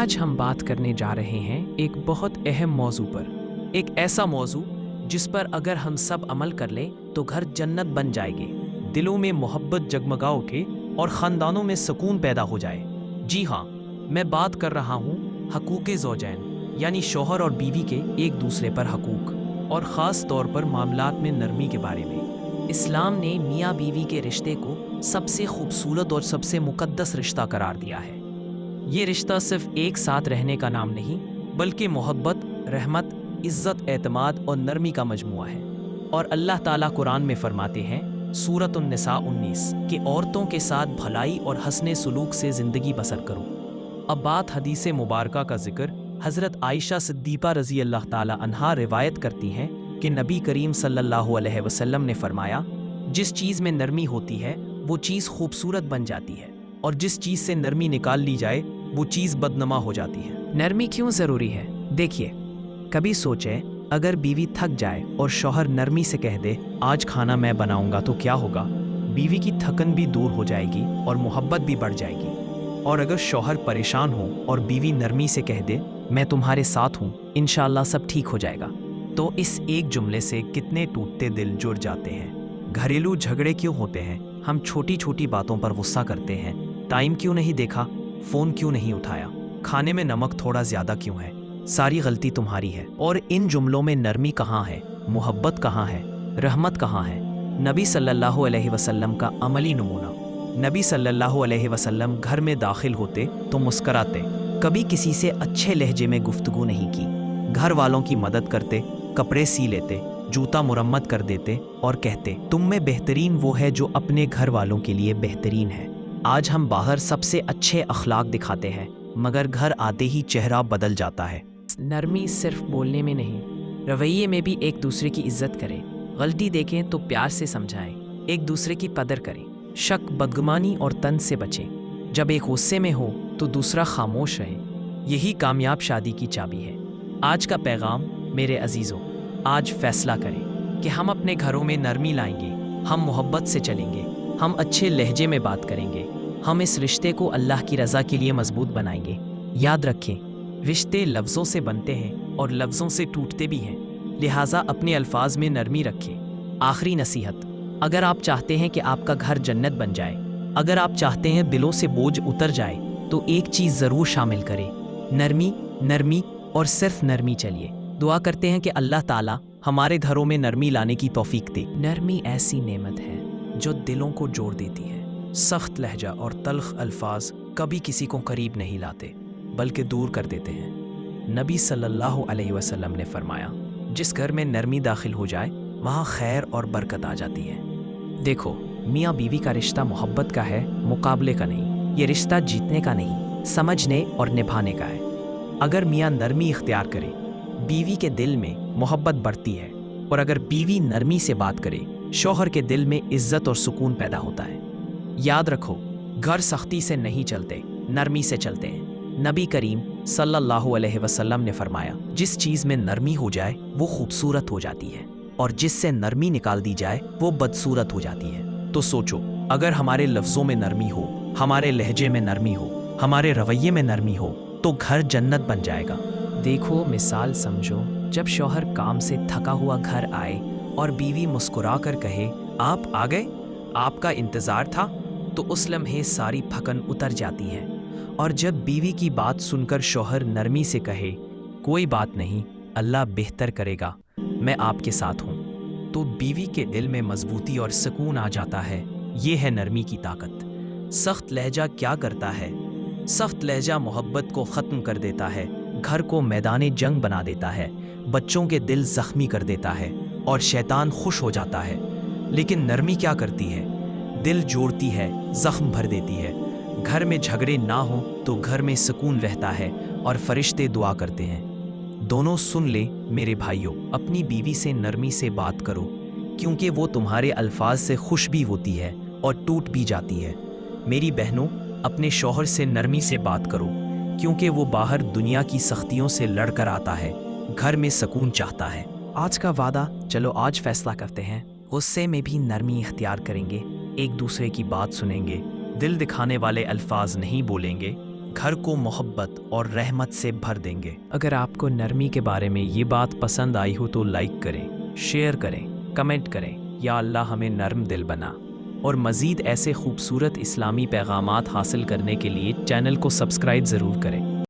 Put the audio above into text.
آج ہم بات کرنے جا رہے ہیں ایک بہت اہم موضوع پر، ایک ایسا موضوع جس پر اگر ہم سب عمل کر لیں تو گھر جنت بن جائے گی، دلوں میں محبت جگمگا اٹھے اور خاندانوں میں سکون پیدا ہو جائے۔ جی ہاں، میں بات کر رہا ہوں حقوق زوجین، یعنی شوہر اور بیوی کے ایک دوسرے پر حقوق، اور خاص طور پر معاملات میں نرمی کے بارے میں۔ اسلام نے میاں بیوی کے رشتے کو سب سے خوبصورت اور سب سے مقدس رشتہ قرار دیا ہے۔ یہ رشتہ صرف ایک ساتھ رہنے کا نام نہیں، بلکہ محبت، رحمت، عزت، اعتماد اور نرمی کا مجموعہ ہے۔ اور اللہ تعالیٰ قرآن میں فرماتے ہیں، سورۃ النساء 19، کہ عورتوں کے ساتھ بھلائی اور حسن سلوک سے زندگی بسر کرو۔ اب بات حدیث مبارکہ کا ذکر حضرت عائشہ صدیقہ رضی اللہ تعالیٰ عنہا روایت کرتی ہیں کہ نبی کریم صلی اللہ علیہ وسلم نے فرمایا، جس چیز میں نرمی ہوتی ہے وہ چیز خوبصورت بن جاتی ہے، اور جس چیز سے نرمی نکال لی جائے وہ چیز بدنما ہو جاتی ہے۔ نرمی کیوں ضروری ہے؟ دیکھیے، کبھی سوچے اگر بیوی تھک جائے اور شوہر نرمی سے کہہ دے آج کھانا میں بناؤں گا تو کیا ہوگا؟ بیوی کی تھکن بھی دور ہو جائے گی اور محبت بھی بڑھ جائے گی۔ اور اگر شوہر پریشان ہو اور بیوی نرمی سے کہہ دے میں تمہارے ساتھ ہوں، انشاءاللہ سب ٹھیک ہو جائے گا، تو اس ایک جملے سے کتنے ٹوٹتے دل جڑ جاتے ہیں۔ گھریلو جھگڑے کیوں ہوتے ہیں؟ ہم چھوٹی چھوٹی باتوں پر غصہ کرتے ہیں، ٹائم کیوں نہیں دیکھا، فون کیوں نہیں اٹھایا، کھانے میں نمک تھوڑا زیادہ کیوں ہے، ساری غلطی تمہاری ہے۔ اور ان جملوں میں نرمی کہاں ہے؟ محبت کہاں ہے؟ رحمت کہاں ہے؟ نبی صلی اللہ علیہ وسلم کا عملی نمونہ۔ نبی صلی اللہ علیہ وسلم گھر میں داخل ہوتے تو مسکراتے، کبھی کسی سے اچھے لہجے میں گفتگو نہیں کی، گھر والوں کی مدد کرتے، کپڑے سی لیتے، جوتا مرمت کر دیتے اور کہتے تم میں بہترین وہ ہے جو اپنے گھر والوں کے لیے بہترین ہے۔ آج ہم باہر سب سے اچھے اخلاق دکھاتے ہیں، مگر گھر آتے ہی چہرہ بدل جاتا ہے۔ نرمی صرف بولنے میں نہیں، رویے میں بھی ایک دوسرے کی عزت کریں، غلطی دیکھیں تو پیار سے سمجھائیں، ایک دوسرے کی قدر کریں، شک، بدگمانی اور طنز سے بچیں۔ جب ایک غصے میں ہو تو دوسرا خاموش رہے، یہی کامیاب شادی کی چابی ہے۔ آج کا پیغام، میرے عزیزوں، آج فیصلہ کریں کہ ہم اپنے گھروں میں نرمی لائیں گے، ہم محبت سے چلیں گے، ہم اچھے لہجے میں بات کریں گے، ہم اس رشتے کو اللہ کی رضا کے لیے مضبوط بنائیں گے۔ یاد رکھیں، رشتے لفظوں سے بنتے ہیں اور لفظوں سے ٹوٹتے بھی ہیں، لہٰذا اپنے الفاظ میں نرمی رکھیں۔ آخری نصیحت، اگر آپ چاہتے ہیں کہ آپ کا گھر جنت بن جائے، اگر آپ چاہتے ہیں دلوں سے بوجھ اتر جائے، تو ایک چیز ضرور شامل کریں، نرمی، نرمی اور صرف نرمی۔ چلیے دعا کرتے ہیں کہ اللہ تعالیٰ ہمارے گھروں میں نرمی لانے کی توفیق دے۔ نرمی ایسی نعمت ہے جو دلوں کو جوڑ دیتی ہے۔ سخت لہجہ اور تلخ الفاظ کبھی کسی کو قریب نہیں لاتے، بلکہ دور کر دیتے ہیں۔ نبی صلی اللہ علیہ وسلم نے فرمایا، جس گھر میں نرمی داخل ہو جائے وہاں خیر اور برکت آ جاتی ہے۔ دیکھو، میاں بیوی کا رشتہ محبت کا ہے، مقابلے کا نہیں۔ یہ رشتہ جیتنے کا نہیں، سمجھنے اور نبھانے کا ہے۔ اگر میاں نرمی اختیار کرے، بیوی کے دل میں محبت بڑھتی ہے، اور اگر بیوی نرمی سے بات کرے، شوہر کے دل میں عزت اور سکون پیدا ہوتا ہے۔ یاد رکھو، گھر سختی سے نہیں چلتے، نرمی سے چلتے ہیں۔ نبی کریم صلی اللہ علیہ وسلم نے فرمایا، جس چیز میں نرمی ہو جائے وہ خوبصورت ہو جاتی ہے، اور جس سے نرمی نکال دی جائے وہ بدصورت ہو جاتی ہے۔ تو سوچو، اگر ہمارے لفظوں میں نرمی ہو، ہمارے لہجے میں نرمی ہو، ہمارے رویے میں نرمی ہو، تو گھر جنت بن جائے گا۔ دیکھو، مثال سمجھو، جب شوہر کام سے تھکا ہوا گھر آئے اور بیوی مسکرا کر کہے آپ آ گئے، آپ کا انتظار تھا، تو اس لمحے ساری تھکن اتر جاتی ہے۔ اور جب بیوی کی بات سن کر شوہر نرمی سے کہے کوئی بات نہیں، اللہ بہتر کرے گا، میں آپ کے ساتھ ہوں، تو بیوی کے دل میں مضبوطی اور سکون آ جاتا ہے۔ یہ ہے نرمی کی طاقت۔ سخت لہجہ کیا کرتا ہے؟ سخت لہجہ محبت کو ختم کر دیتا ہے، گھر کو میدان جنگ بنا دیتا ہے، بچوں کے دل زخمی کر دیتا ہے، اور شیطان خوش ہو جاتا ہے۔ لیکن نرمی کیا کرتی ہے؟ دل جوڑتی ہے، زخم بھر دیتی ہے۔ گھر میں جھگڑے نہ ہوں تو گھر میں سکون رہتا ہے، اور فرشتے دعا کرتے ہیں۔ دونوں سن لے میرے بھائیوں، اپنی بیوی سے نرمی سے بات کرو، کیونکہ وہ تمہارے الفاظ سے خوش بھی ہوتی ہے اور ٹوٹ بھی جاتی ہے۔ میری بہنوں، اپنے شوہر سے نرمی سے بات کرو، کیونکہ وہ باہر دنیا کی سختیوں سے لڑ کر آتا ہے، گھر میں سکون چاہتا ہے۔ آج کا وعدہ، چلو آج فیصلہ کرتے ہیں، غصے میں بھی نرمی اختیار کریں گے، ایک دوسرے کی بات سنیں گے، دل دکھانے والے الفاظ نہیں بولیں گے، گھر کو محبت اور رحمت سے بھر دیں گے۔ اگر آپ کو نرمی کے بارے میں یہ بات پسند آئی ہو تو لائک کریں، شیئر کریں، کمنٹ کریں۔ یا اللہ ہمیں نرم دل بنا۔ اور مزید ایسے خوبصورت اسلامی پیغامات حاصل کرنے کے لیے چینل کو سبسکرائب ضرور کریں۔